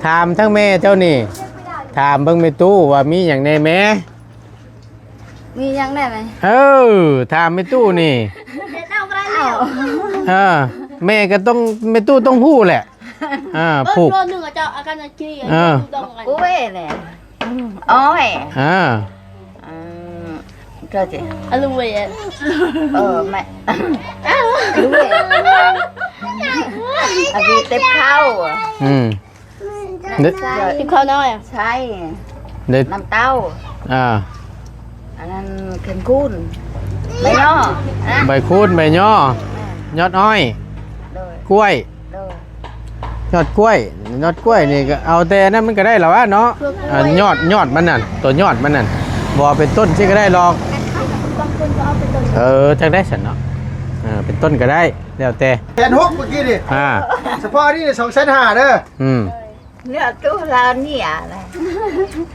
ถามทั้งแม่เจ้านี่ถามเบิ่งแม่ตู้ว่ามีหยังในแม่มียังได้ไหมถามแม่ตู้นี่เอาแม่ก็ต้องแม่ตู้ต้องพูดแหละผูกตัวหนึ่งจะอาการจะขี้กูเว้ยเลยอ๋อยก็จะอลูเวียไม่รู้เว้ยอภิเต็มเข้าติดข้าวน้อยใช่น้ำเต้าอันนั้นเข็มคูนใบย่อใบคูนใบย่อยอดอ้อยกล้วยยอดกล้วยนี่ก็เอาแต่นั้นมันก็ได้หรอวะเนาะยอดมันนั่นตัวยอดมันนั่นบ่เป็นต้นที่ก็ได้หรอกจังได้ฉันเนาะเป็นต้นก็ได้แล้วแต่1,600เมื่อกี้ดิเฉพาะนี่2,500เด้อเนี่ยตู้เราเนี่ยอะไร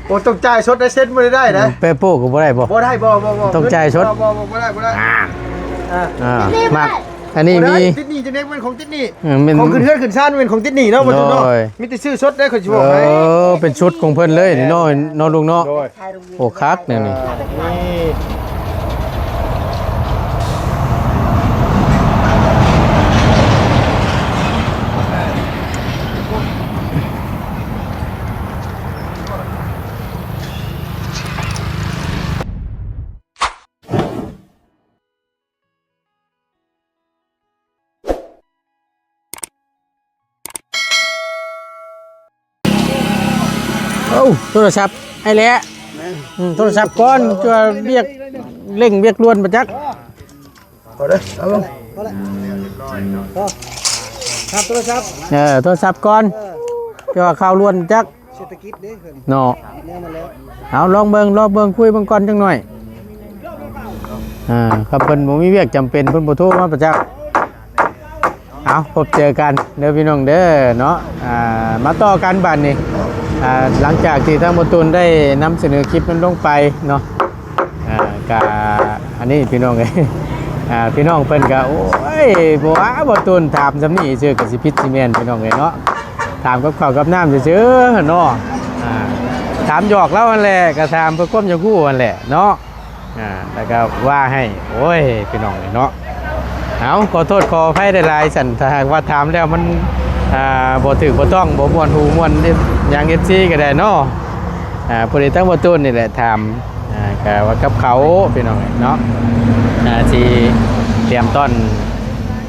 โอ้ต้องจ่ายสดได้เซ็นบ่ได้นะเปโป้ก็บ่ได้บ่ได้บ่ต้องจ่ายสดบ่ได้มากอันนี้มีติดหนี้จะเน็กเป็นของติดหนี้ของขึ้นเฮือนขึ้นซ่านเป็นของติดหนี้เนาะบ่ถูกเนาะมีแต่ซื้อสดได้เขาสิบอกให้เป็นชุดของเพิ่นเลยนี่เนาะลุงเนาะโอ้คักนี่โทรศัพท์ไอ้แหละโทรศัพท์ก่อนจะเรียกเร่งเรียกรวนประจักษ์พอเด้อเอาลงพอแล้วครับโทรศัพท์โทรศัพท์ก่อนจะว่าข่าวรวนประจักษ์เศรษฐกิจเด้อเนาะเอาลองเบิ่งคุยเบิ่งก่อนจังหน่อยครับเพิ่นบ่มีเวียกจำเป็นเพิ่นบ่โทรมาประจักษ์เอาพบเจอกันเด้อพี่น้องเด้อเนาะมาต่อกันบัดนี้หลังจากที่ทางบตุนได้นำเสนอคลิปนั้นลงไปเนาะอันนี้พี่น้องเลยพี่น้องเพิ่นก็โอ้ยบ่ว่าบตุนถามซำนี้ซื่อก็สิผิดสิแม่นพี่น้องเลยเนาะถามกับข้าวกับน้ำซื่อๆเนาะถามหยอกแล้วนั่นแหละก็ถามเพื่อความจะคู่นั่นแหละเนาะแล้วก็ว่าให้โอ้ยพี่น้องเลยเนาะเอาขอโทษขออภัยหลายๆสั่นถ้าหากว่าถามแล้วมันบ่ถือบ่ต้องบ่ม่วนหูม่วนอย่าง FC ก็ได้เนาะผู้ใดทั้งบ่ต้นนี่แหละถามก็ว่ากับเขาพี่น้องเนาะสิเตรียมต้อน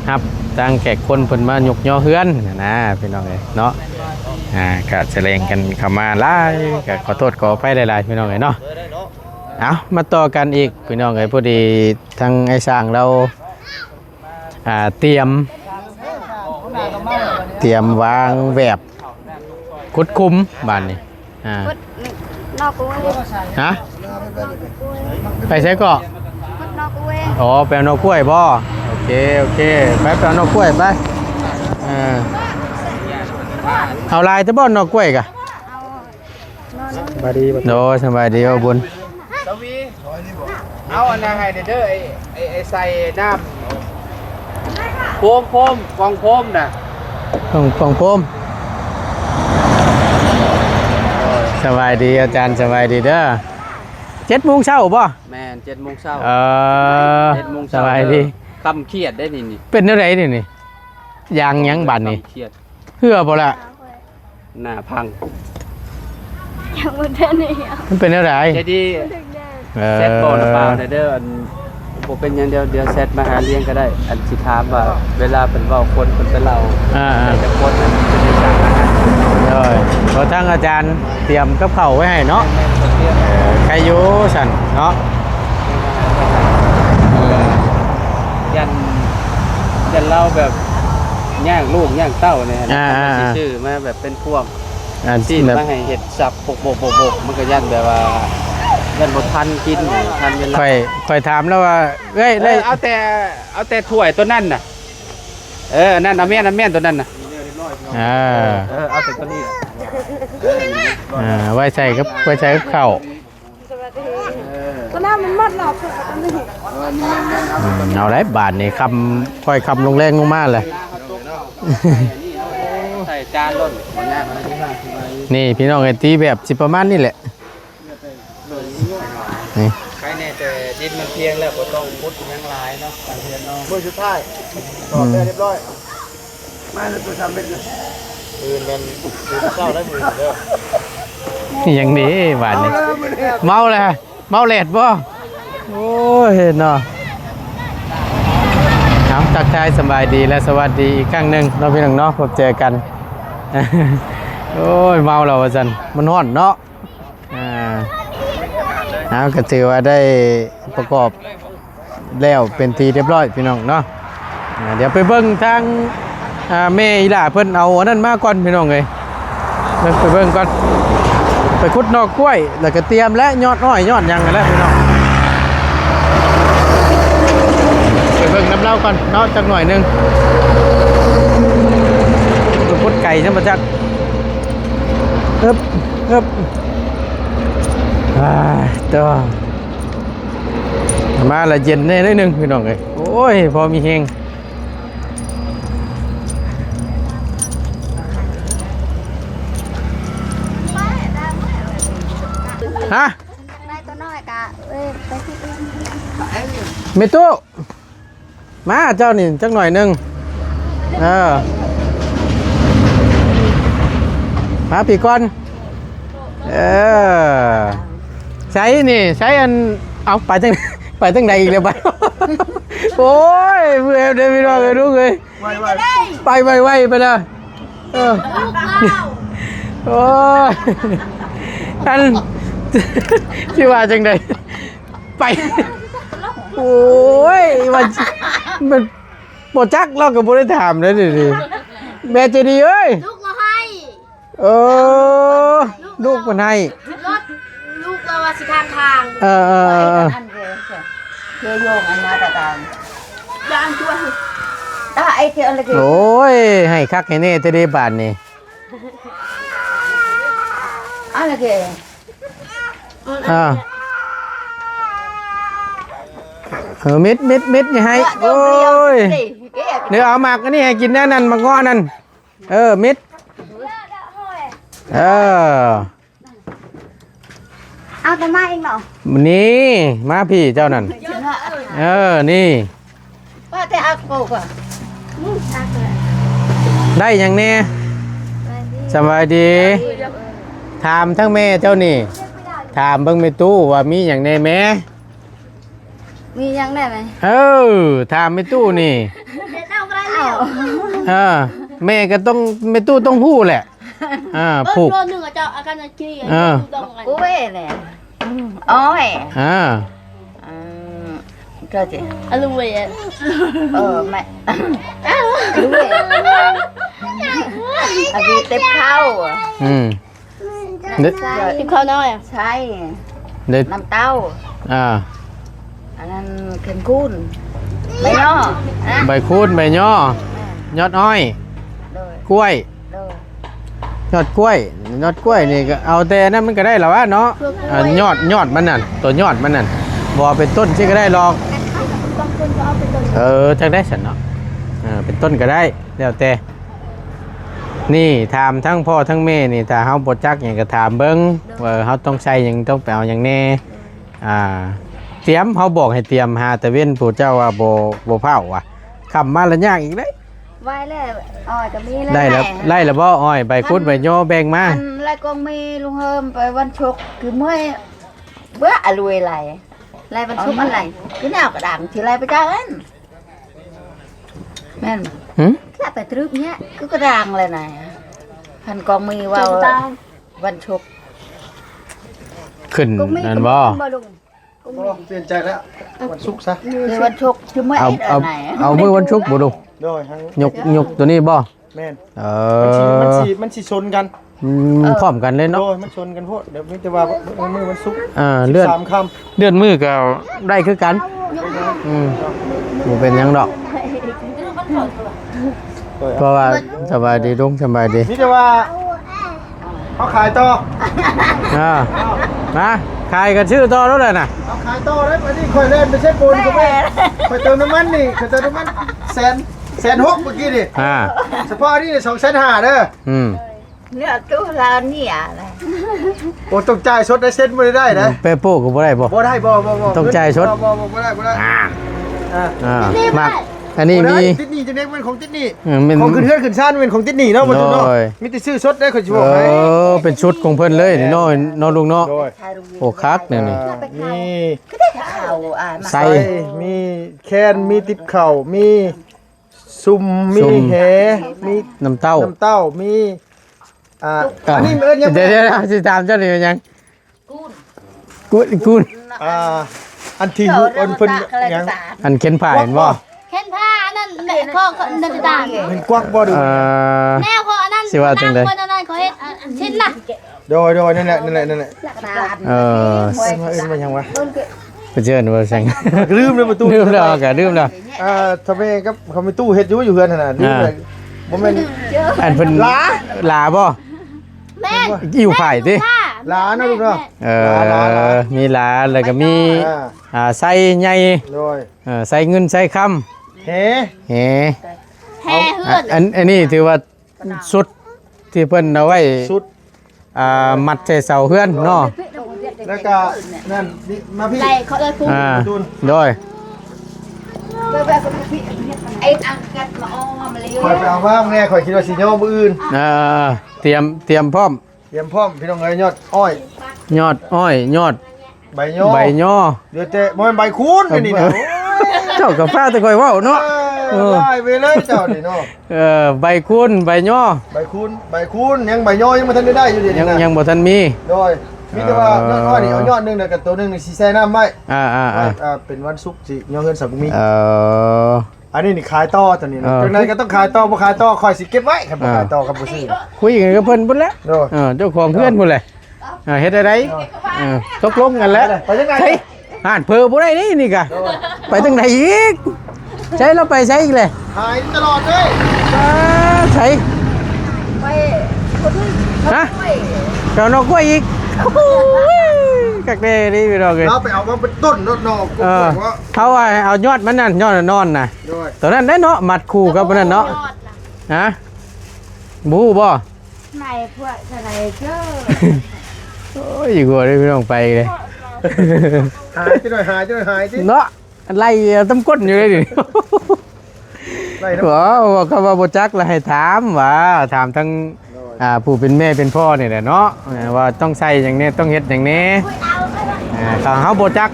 รับทางแขกคนเพิ่นมายกย่อเฮือนนะพี่น้องเนาะก็แสดงกันเข้ามาหลายก็ขอโทษขออภัยหลายๆพี่น้องเนาะเอามาต่อกันอีกพี่น้องพอดีทางไอ้สร้างเราเตรียมวางแบบคุดคุ้มบ้านนี่นอกกูฮะไปใช้เกาะนอกกูอ๋อแปลนอกกล้วยบ่โอเคไปแปลนอกกล้วยไปเอาลายจะบ่นอกกล้วยกะสบายดีโน้สบายดีบุญสวีเอาอันนั้นให้เด้อไอ้ใส่น้ำโคมกองโคมน่ะกองโคมสบายดีอาจารย์สบายดีเด้อ7 โมงเช้าป่ะแม่น7 โมงเช้า7 โมงสบายดีคำเครียดได้นี่เป็นอะไรนี่ยางยังบัดนี่เครียดเหื่อบ่ละหน้าพังยังบ่ได้นี่มันเป็นอะไรจะดีเซตบอลเปล่าเด้อผมเป็นอย่างเดียวเซตมาหาเลี้ยงก็ได้อันสิถามว่าเวลาเป็นเว้าคนเป็นเราจะโคตรเป็นในการอาหารพอทั้งอาจารย์เตรียมกับข้าวไว้ให้เนาะใครอยู่สั่นเนาะยันเล่าแบบย่างลูกย่างเต้าเนี่ยชื่อมาแบบเป็นพวกที่มาให้เห็ดสับปกมันก็ยันแบบว่ายันบดทันกินทันเวลาค่อยถามแล้วว่าเอาแต่ถ้วยตัวนั่นน่ะนั่นเอาแม่นตัวนั่นน่ะเอาแต่ตัวนี้ไว้ใส่กับข้าวก็น่ามันมัดหลอกเอาไรบาทนี่คำค่อยคำลงแรงลงมาเลยใส่ จานล้นบ่ยากอะไรที่ว่าสบาย นี่พี่น้องไอ้ตีแบบสิประมาณนี้แหละนี่ ใครแน่แต่ดินมันเพียงแล้วบ่ต้องพุดหยังหลายเนาะการเรียนเนาะ เมื่อสุดท้ายตอบได้เรียบร้อยมาแล้วตัวทำเป็นปืนมันเจ้าได้มือเด้อ อย่างนี้หวานนี่เมาเลยเมาแหลดบ่โอ้ยเนาะเอาทักทายสบายดีและสวัสดีอีกครั้งหนึ่งเราะพี่น้องเนาะพบเจอกัน โอ้ยเมาแล้วว่าซั่นมันร้อนเนาะเอาก็ถือว่าได้ประกอบแล้วเป็นทีเรียบร้อยพี่น้องเนาะเดี๋ยวไปเบิ่งทางแม่อีหล่าเพิ่นเอาอันนั้นมาก่อนพี่น้องเอ้ยไปเบิ่งก่อนไปขุดนอกกล้วยแล้วก็เตรียมและยอดอ้อยยอดหยังกันแล้วพี่น้องไปเบิ่งน้ำเล่าก่อนเนาะจักหน่อยหนึงไปขุดไก่ใช่ไหมจักอึบตัวมาละเย็นแน่นิดนึงพี่น้องเอ้ยโอ้ยพอมีเฮงฮะ ได้ตัวน้อยกะไปที่อื่น เมตุมาเจ้านี่จักหน่อยหนึงมาปีก่อนใช้นี่ใช้อันเอาไปจังไปจังใดอีกแล้วไปโอ้ยเพื่อนเดินไปรอเลยลูกเลยไปไวไปเลยโอ้ยอันที่ว่าจังใดไปโอ้ยมันปวดจักเรากับบริถามเลยดิแม่จะดีเอ้ย ลูกเราให้ ลูกมันให้ รถลูกเราว่าสิทางทาง อันเกโยงอันนาตะตาม ยางช่วย ไอ้เกอะไรเก โอ้ยให้คักให้แน่จะได้บาทนี่ อะไรเก มิดอย่าให้โอ้ยเดี๋ยวเอาหมากอันนี้ให้กินแน่นั่นมาง้อนั่นมิดเอาแต่มาเองเหรอ นี่มาพี่เจ้านั่นนี่ ว่าแต่อาโกกอ่ะ ได้ยังแน่สบายดีถามทั้งแม่เจ้านี่ถามเบิ่งแม่ตู้ว่ามีอย่างแน่แม่ มียังได้ไหม ถามแม่ตู้นี่ เด็ดเอาอะไรแล้ว แม่ก็ต้องแม่ตู้ต้องฮู้แหละผูก โดนหนึ่งอะเจ้าอาการจะขี้ต้องอะไร กูเว้แหละอ๋อยก็สิ อลูเวะ ไม่รู้เว้อันนี้เต็มเข้า ที่เขาน้อยอ่ะ ใช่ เด็ด น้ำเต้า อันนั้นเข็มคูนใบย่อนะ ใบคูณใบย่อยอดอ้อย โดย กล้วย โดย ยอดกล้วยนี่ก็เอาแต่นั่นมันก็ได้แล้ววะเนาะยอดมันนั่นตัวยอดมันนั่นบ่เป็นต้นที่ก็ได้หรอก บางคนก็เอาไปต้น จักได้ฉันเนาะเป็นต้นก็ได้แล้วแต่นี่ถามทั้งพ่อทั้งแม่นี่ถ้าเฮาบ่จักหยังก็ถามเบิ่งว่าเฮาต้องใช้หยังต้องไปเอาหยังแน่เตรียมเฮาบอกให้เตรียมหาแต่เว้นผู้เจ้าว่าบ่เผาว่ะคำมาละยากอีกเด้ ไว้แล้วอ้อยก็มีแล้ว ได้แล้วไล่แล้วบ่อ้อยใบคุดใบย่อแบ่งมา อันไรก็มีลุงเฮิมไปวันชกคือเมื่อยเบื่ออรวยไรไรวันชกอะไรคือแนวกระดังที่ไรไปจ้าเอ็นแม่น หึ แค่ไปตรึกเนี้ยคือกระดังเลยนะพันกองมีว่าวันชก ขึ้นนั่นบ่ ลุง เปลี่ยนใจแล้ววันศุกร์ซะ คือวันชกคือเมื่อย เอา ไหน เอามือวันชุกบ่ดู โดยทั้ง ยกตัวนี้บ่ แม่น มัน สิชนกัน พร้อมกันเลย โด เนาะ ยมันชนกันโพดเดี๋ยวมีแต่ว่ามือวันศุกร์ เลื่อน 3 ค่ำ เลื่อนมือก็ได้คือกันบ่เป็นหยังดอกเพราะว่าสบายดีลุงสบายดี มีแต่ว่าเอาขายต่อ มาขายกันชื่อต่อแล้วเลยน่ะ เอาขายต่อได้ไปนี่ค่อยเล่นไปเช็ดปูนก็ไม่ค่อยเติมน้ำมันนี่ค่อยเติมน้ำมันแสน 160,000เมื่อกี้นี่ เฉพาะนี่250,000เด้อ เนี่ยตู้เราเนี่ยอะไร โอ้ต้องจ่ายสดได้เซ็นบ่ได้นะ เปโป้ก็บ่ได้บ่ บ่ได้บ่ ต้องจ่ายสด บ่ได้มากอันนี้มี ติดหนี้จังได๋เป็นของติดหนี้ เป็น ของขึ้นเฮือนขึ้นซ่านเป็นของติดหนี้เนาะบ่ตุนเนาะ โดย มีแต่ซื้อสดได้เขาสิบอกให้ เป็นชุดของเพิ่นเลยนี่เนาะเนาะลุงเนาะ โดย โอ้คักเนี่ยนี่ มี ข่าวมา ใส่ มีแคนมีติบเข่ามีซุ่มมีแหมี น้ำเต้า น้ำเต้ามีอันนี้เอิ้นยัง เดี๋ยวสิถามเจ้านี่เป็นยังกูน อันที่ฮู้อันเพิ่นยัง อันเข็นผ่าเห็นบ่ เห็นผ้าอันนั้นข้อนันต่าง มันกวักบ่ดู แนวข้ออันนั้น สิว่าจังได๋ คนอันนั้นเขาเฮ็ดชิ้นน่ะ โดยนั่นแหละ เออ เอิ้นมายังวะ ไปเชิญว่าซั่ง ลืมเลยประตู ลืมแล้วก็ลืมแล้ว ทำไมกับเขามีตู้เฮ็ดอยู่เฮือนหั่นน่ะลืมเลยบ่แม่น อันเพิ่นลาบ่ แม่ อยู่ไผ่ติ หลานนะลูกเนาะ มีลาแล้วก็มีไส้ใหญ่ โดย ใส่เงินใส่คำ เฮ เฮ้ แห่เฮือน อันนี้ถือว่าสุดที่เพิ่นเอาไว้ สุด มัดใส่เสาเฮือนเนาะ แล้วก็นั่นนี่มาพี่ ไรเขาเลยพูด โดย ไอ้อังกัดมาอ้อมมาเลย ข่อยไปเอามาแน่ข่อยคิดว่าสิย่อมื้ออื่น เตรียมพร้อม เตรียมพร้อมพี่น้องเอ้ยยอดอ้อย ยอดอ้อยยอด ใบย่อ ใบย่อ เดี๋ยวแต่บ่แม่นใบคูณนี่นะ เจ้ากับฟ้าแต่ค่อยเว้าเนาะ ได้ไปเลยเจ้านี่เนาะ ใบคูณใบย่อ ใบคูณยังใบย่อยังบ่ทันได้อยู่เดี๋ยว ยั นี้ ง นะ ยังบ่ทันมี โดยมีแต่ว่ายอดอ้อยนี่เอายอดนึงแล้วก็ตัวนึงนี่สิแช่น้ำไว้ เป็นวันศุกร์สิย่อเงินสักมี อันนี้นี่ขายต่อตัวนี้นะจังไดก็ต้องขายต่อบ่ขายต่อค่อยสิเก็บไว้ครับบ่ขายต่อครับบ่ซื้อ คุยกันกับเพิ่นพุ่นแหล้ว โดย เจ้าของเพื่อนพุ่นแหละเฮ็ดอะไรตกลงกันแล้ว ไปจังไง ใช่อ่านเพอบ่ได้นี่กะไปทางไหนอีกใช้เราไปใช้อีกเลย หายตลอดเลย ใช้ ไปคนที่ ฮะเจ้านกกล้วยอีกกักเด้นี่พี่น้องเอ้ย เราไปเอามาเป็นต้นนอกๆว่า เขาว่าเอายอดมันนั่นยอดนอนน่ะ โดย ตัวนั้นได้เนาะมัดคู่กับมันนั่นเนาะฮะบูบ่ ไหนพวกอะไรเจ้า โอ้ยกลัวได้พี่น้องไปเลย หายจิหน่อยหายจิ เนาะไล่ตำก้นอยู่เลยดิ ไล่นะ ว่าเขาว่าบ่จักแล้วให้ถามว่าถามทั้งผู้เป็นแม่เป็นพ่อนี่แหละเนาะว่าต้องใส่อย่างนี้ต้องเฮ็ดอย่างนี้ถ้าเฮาบ่จัก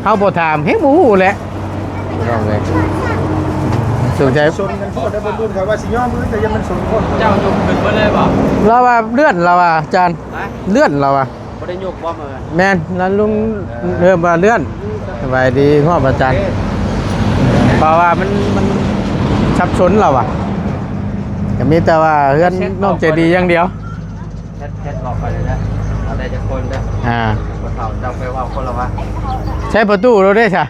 เฮาบ่ถามเฮ็ดบ่ฮู้แหละต้องเลยสนใจ ชนกันโคตรได้บรรลุครับว่าสิย่อมือแต่ยังมันชนโคตร เจ้ายกขึ้นบ่เลยบ่ เราว่าเลื่อนเราว่าอาจารย์เลื่อนเราว่า บ่ได้ยกบ่มื้อ แม่นแล้วลุงเริ่มว่าเลื่อนสบายดีพ่ออาจารย์เพราะว่ามันสับสนเราอ่ะก็มีแต่ว่าเฮือนนอกใจดีอย่างเดียว แค่บอกไปเลยนะเอาได้จากคนเด้อบ่เฒ่าเจ้าไปว่าคนละว่า ใช้ประตูเราได้ใช่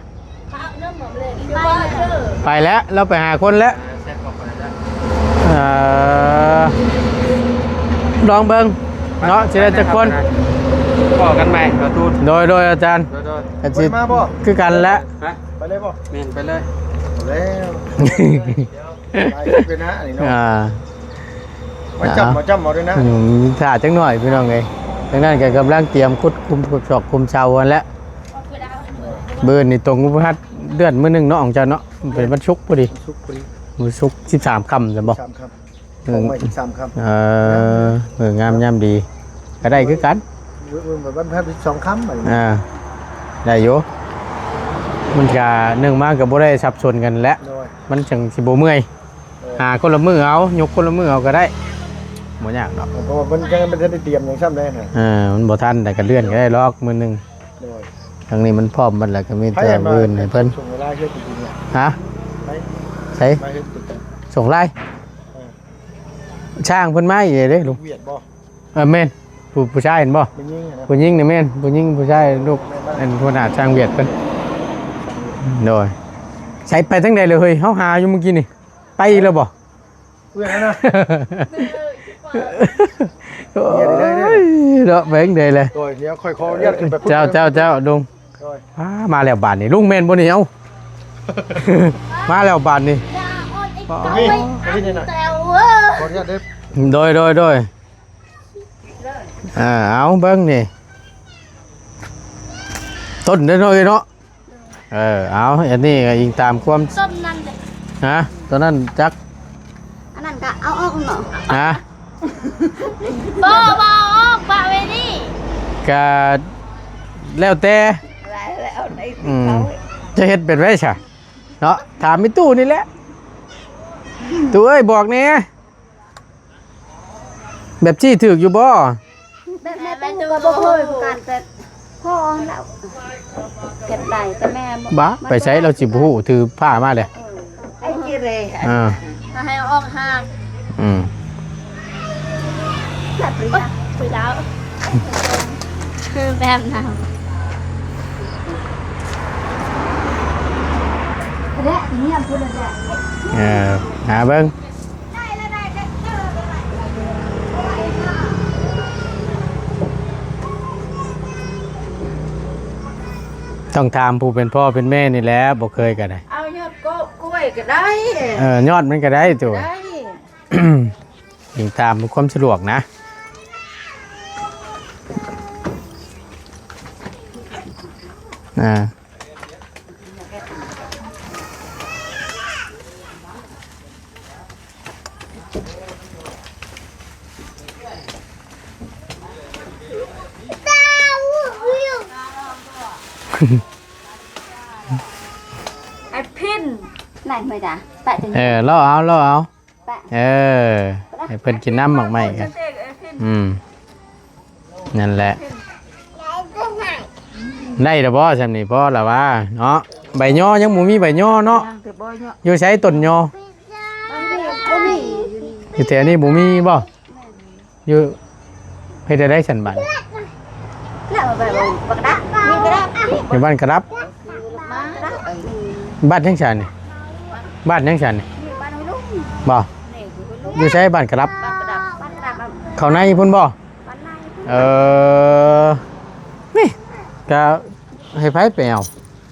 ไป ไปแล้วเราไปหาคนแล้ว แค่บอกไปเลยนะ ลองเบิ้งเนาะจะได้จักคน พอกันใหม่ประตู โดยอาจารย์ โดย อา ไป ชีพ มาบ่ คือกันแล้ว ฮะ ไปเลยบ่ แม่นไปเลย แล้วไปเป็นนะนี่เนาะมาจับมาด้วยนะ ถ่าจังหน่อยพี่น้องไงดังนั้นแกกำลังเตรียมคุดคุมศอกคุมเชากันแล้วเบิร์นนี่ตรงอุปหัตเดือนมื้อหนึงเนาะของเจ้าเนาะเป็นวันศุกร์พอดี ชุกปรี มื้อศุกร์13ค่ำจะบอก 3คำของใหม่3คำ งามยามดีก็ได้คือกัน แบบบ้านแพทย์2คำแบบ ได้อยู่มันก็เนื่องมากกับบ่ได้สับสนกันแล้ว โดย มันจังสิบ่เมื่อยหาคนละมือเอายกคนละมือเอาก็ได้บ่ยากดอก เพราะว่ามันยังไม่ได้เตรียมอย่างซ้ำได้ฮะ มันบ่ทันแต่ก็เลื่อนก็ได้ลอกมือหนึง โดย ทางนี้มันพร้อมมันแล้วก็มีแต่มื้อให้เพิ่น ส่งเวลาเฮ็ดจริงๆเนี่ย ฮะ ไป ใส่ ไปเฮ็ดตึก ส่งไลน์ช่างเพิ่นมาอีกเด้ลุง เวียดบ่ แม่นผู้ชายเห็นบ่ เป็นยิ่งนะ ผู้หญิงนี่แม่นผู้หญิงผู้ชายลูกเป็นหัวหน้าช่างเวียดเพิ่นโดยใช้ไปทั้งใดเลยเฮ้ยเฮาหาอยู่เมื่อกี้นี่ไปอีกแล้วบ่ เวียดนะ โอ้ยเนาะแบงได้เลย โดยเดี๋ยวค่อยขอเรียกขึ้นไป เจ้าลุง โดย มาแล้วบาทนี่ลุงแม่นบ่นี่เอ้า มาแล้วบาทนี่ ด่าอ้อนไอ้ นี่ไปที่นี่หน่อย แต่ว่า ขออนุญาตเด้อ โดยเอาเบิ่งนี่ต้นเด้อเนาะเนาะเอาอันนี้ก็ยิงตามความ ส้มนั่นเลย ฮะตัวนั้นจัก อันนั้นก็เอาออกเนาะ ฮะ บอปะเวนี่ ก็แล้วแต่ แล้วใน อืมจะเฮ็ดเป็นไว้ซะเนาะถามมีตู้นี่แหละตู้เอ้ยบอกแหน่แบบจี้ถึกอยู่บ่ แม่ตู้ก็บ่เคยกันแต่พ่อแล้วเก็บได้แต่แม่ บ้าไปใช้เราสิบ่ฮู้ถือผ้ามาเลย ไอ้จิเร ถ้าให้ออกห่าง อืม แบบนี้ คุยแล้วคือแบบนั้น และนี่พูดได้ หาเบิ่งต้องถามผู้เป็นพ่อเป็นแม่นี่แหละบ่เคยก็ได้ เอายอดก็กล้วยก็ได้ ยอดมันก็ได้ตัว ได้ ยิงตามความสะดวกนะไอ้พิน ไหนไม่ได้แปะจะ ล่อเอา แปะ ให้เพิ่นกินน้ำหมักใหม่กัน เด็กไอ้พิน นั่นแหละได้แล้วบ่ซำนี่พ่อละว่าเนาะใบย่อยังบ่มีใบย่อเนาะ คือบ่เนาะ อยู่ใช้ต้นย่อบ างทีบ่มี อยู่แถวนี้บ่มีบ่อยู่เฮ็ดได้ฉันบัด แล้วไปบ่บักดามีกระดาษ อยู่บ้านกระดับ มากระดาษ บ้านยังฉันนี่บ้านยังฉันนี่ มีบ้านลูก บ่ นี่คือลูก อยู่ใช้บ้านกระดับ บ้านกระดาษบ้านกระดาษบ้าน เขาในพุ่นบ่ บ้านใน นี่ก็ให้ไผไปเอา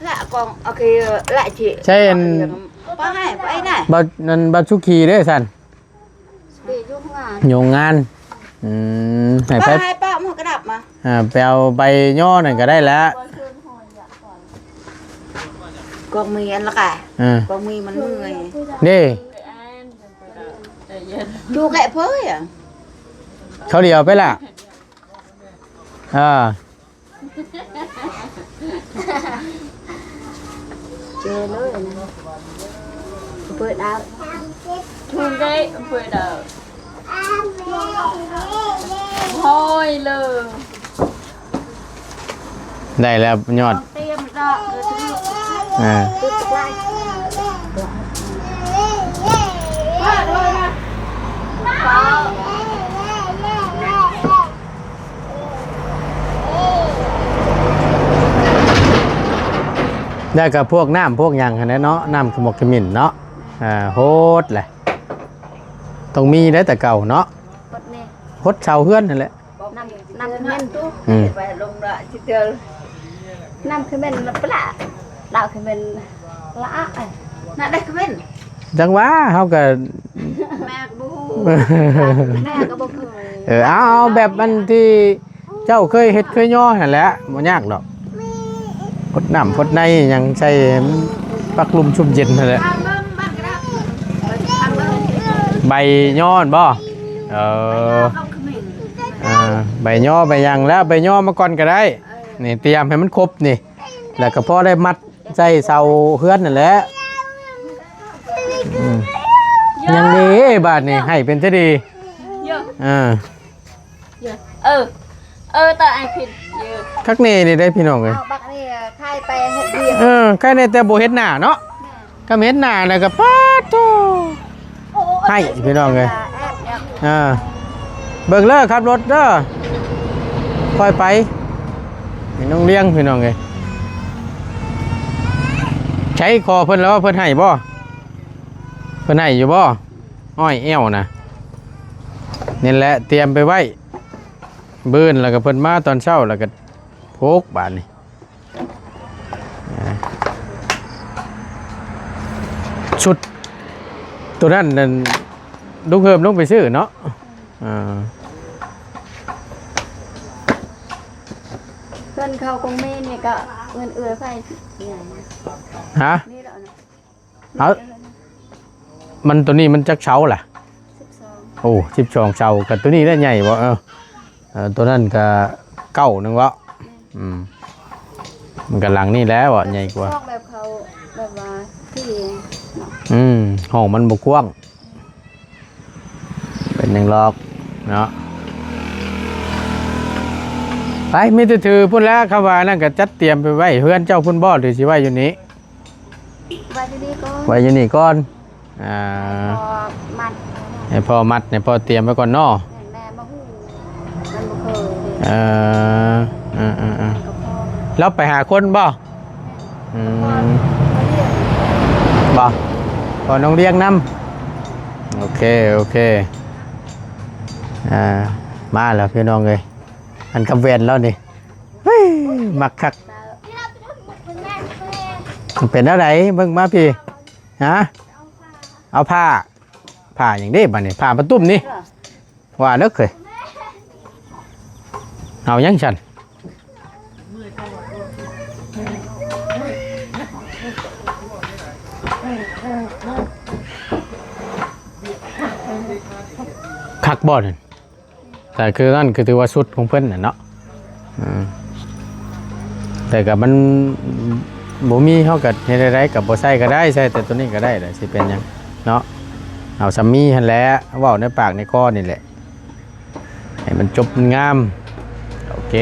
ละกองโอเคละจิ ใช่อัน ไปให้ไปไหน บ่นั่นบ่สุขีเด้อซั่น ไปยุ่งงาน โยงงานให้ ไป ไป ให้ป้ามันกระดาษมา ไปเอาใบย่อนั่นก็ได้แล้ว กองมีอันละกะ กองมีมันเมื่อย นี่ ดูแกะเพ้ยอ่ะ เขาเดียวไปล่ะอ่า เจอเลยนะเปิดเอา ทุนได้เปิดเอาพอยเลย ได้แล้วยอด เตรียมดอกเลยทุก อ่า ตึ๊กไล่เลยนะ ได้กับพวกน้ำพวกหยังหั้นแหละเนาะน้ำขมกขมิ้นเนาะโฮดแหละต้องมีได้แต่เก่าเนาะ กดนี่ โฮดชาวเฮือนนั่นแหละ น้ำขึ้นตู้ไปลงละจิเจอน้ำขึ้นเป็นปลาดาวขึ้นเป็นละน่าได้ขึ้น จังหวะเฮาก็ แม่บูแม่ก็บอกเคย เอาแบบมันที่เจ้าเคยเฮ็ดเคยย่อนั่นแหละบ่ยากดอกพดน้ำพดในหยังใส่ปักลุมชุ่มเย็นนั่นแหละ ทำบ้างบ้างก็ได้ทำบ้าง ใบย่อนบ่เออ ต้องขมิ้น ใบย่อใบหยังแล้วใบย่อมาก่อนก็ได้นี่เตรียมให้มันครบนี่แล้วก็พอได้มัดใส่เสาเฮือนนั่นแหละยังดีบาดนี่ให้เป็นซะดี เยอะ แต่ไอ้พินเยอะ คักนี่นี่ได้พี่น้องเลย เอาบักนี่ใครไปเฮ็ดเดียว ใครในแต่บ่เฮ็ดหน้าเนาะก็เฮ็ดหน้าแล้วก็ปาดโตให้พี่น้องเลยเบิ่งเลิกขับรถเด้อค่อยไปไม่ต้องเลี้ยงพี่น้องเลยใช้คอเพิ่นแล้วว่าเพิ่นให้บ่เพิ่นให้อยู่บ่อ้อยแอวนะนี่แหละเตรียมไปไว้บื้นแล้วก็เพิ่นมาตอนเช้าแล้วก็พกบาดนี่ชุด ตัวนั้นนั่นลูกเฮิมลงไปซื้อเนาะอ่า เพื่อนเขาคงไม่เนี่ยก็เงินเอื้อไปเนี่ย ฮะ นี่แล้วนะ เอามันตัวนี้มันจักเช้าแหละ 12 โอ้12เช้ากับตัวนี้ได้ใหญ่บ่ตัวนั้นก็เก้านึงวะมันกํลังนี่แล้วอ่ะใหญ่กว่า พวกแบบเขาแบบว่าที่เนาะ ห้องมันบ่กว้างเป็นอย่างลอกเนาะไปมีแต่ถือพุ่นแล้วคำว่านั่นก็จัดเตรียมไปไว้เพื่อนเจ้าพุ่นบ่หรือสิไว้อยู่นี้ ไว้ที่นี่ก็ ไว้อยู่นี่ก่อนพอมัด ให้พ่อมัดให้พ่อเตรียมไว้ก่อนเนาะ แม่มาหูมันบ่เคยเลย เออ ก็พอ แล้วไปหาคนบ่บ่พอน้องเรียงนำโอเคมาแล้วพี่น้องเอ้ยอันกับแว่นแล้วนี่เฮ้ยมักคักมันเป็นอะไรเบิ่งมาพี่ฮะเอาผ้าอย่างนี้บัดนี้ผ้าประตุ้มนี่ว่านึกเคยเอายังฉันคักบ่นั่นแต่คือนั่นคือถือว่าสุดของเพิ่นน่ะเนาะแต่กับมันบ่มีเฮาก็เฮ็ดได้กับบ่ใส่ก็ได้ใส่แต่ตัวนี้ก็ได้แหละสิเป็นหยังเนาะเอาซัมมี่หั่นแหละเว้าในปากในคอนี่แหละให้มันจบงามโอเค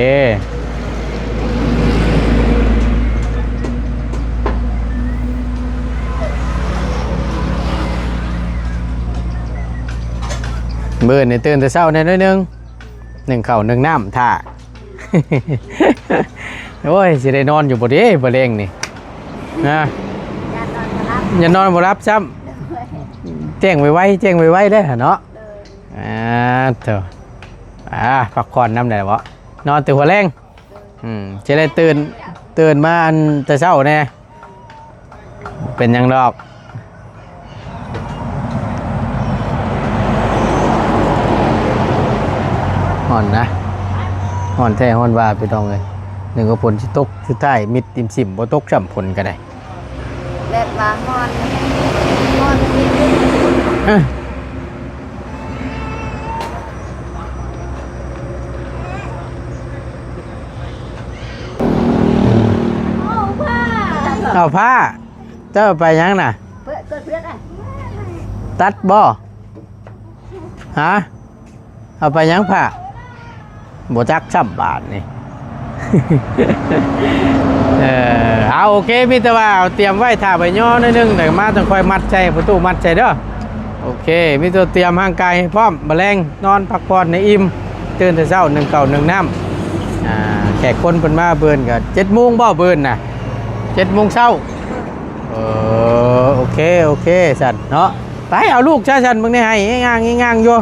เบิ่นนี่ตื่นแต่เช้าแน่น้อยนึงนึ่งข้าวนึ่งน้ำท่า โอ้ยสิได้นอนอยู่บ่เด้บ่แรงนี่นะอย่านอนบ่รับซ้ำแจ้งไว้ๆได้อเนาะเถอะพักผ่อนนำได้บ่นอนแต่หัวแรงจะได้ตื่นมาอันแต่เช้าแน่เป็นหยังดอกห่อนนะห่อนแท้ห่อนว่าไปต้องเลยหนึ่งก็ผลสิตกสุดท้ายมิดติมสิมบ่ตกช่ำผลก็ได้ แบบว่าฮอนนี่เอาผ้าเจ้าไปยังน่ะ เกิดเพื่อนอ่ะ ตัดบ่ฮะเอาไปยังผ้าบ่จักช่ำบาทนี่ เอาโอเคมีแต่ว่าเอาเตรียมไว้ถ้าไปย่อนิดนึงเดี๋ยวมาต้องคอยมัดใจประตูมัดใจเด้อโอเคมีตัวเตรียมร่างกายให้พร้อมแมลงนอนพักผ่อนในอิ่มตื่นแต่เช้า1 ข้าว1 น้ำแขกคนเพิ่นมาเบิ่นก็7 โมงบ่เบิ่นน่ะ7 โมงเช้าโอเคสัตว์เนาะไปเอาลูกชาชันมึงนี่ให้ง่างอยู่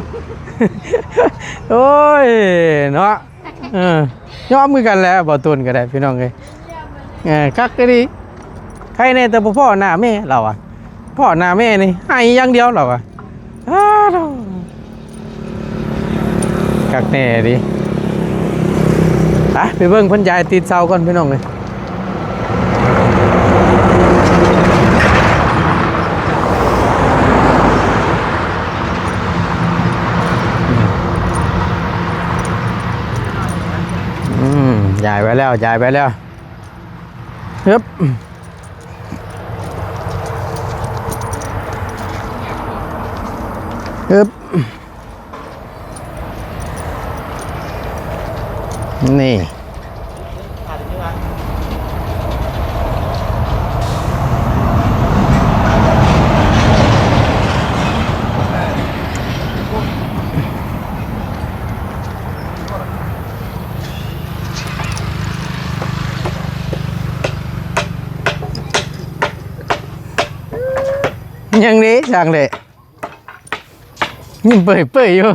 โอ้ยเนาะยอมมือกันแล้วบ่ตุนก็ได้พี่น้องเอ้ยคักก็ดีใครในแต่พ่อหน้าแม่เราอ่ะพ่อหน้าแม่นี่ให้อย่างเดียวเราอ่ะคักแน่ดิไปเบิ่งเพิ่นยายตีนเสาก่อนพี่น้องเอ้ยย้ายไปแล้วฮึบนี่ยังนี้ช่างเลยยิ้มเปื่อยอยู่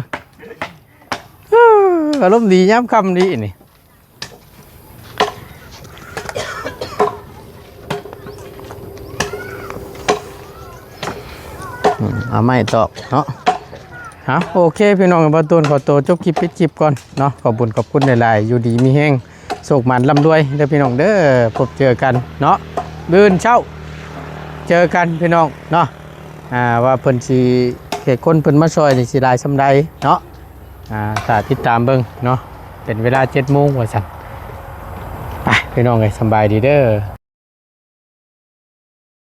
อารมณ์ดีย้ำคำดีนี่ เอาไม่ตอกเนาะโอเคพี่น้องบ่ตูนขอตัวจบคลิปปิดคลิปก่อนเนาะขอบคุณหลายๆอยู่ดีมีแฮงโชคมันร่ำรวยเด้อพี่น้องเด้อพบเจอกันเนาะมื้อเช้าเจอกันพี่น้องเนาะว่าเพิ่นสิเฮ็ดคนเพิ่นมาช่วยนี่สิหลายซำใดเนาะถ้าติดตามเบิ่งเนาะเป็นเวลา 7:00 นว่าซั่นไปพี่น้องเอ้ยสำบายดีเด้อ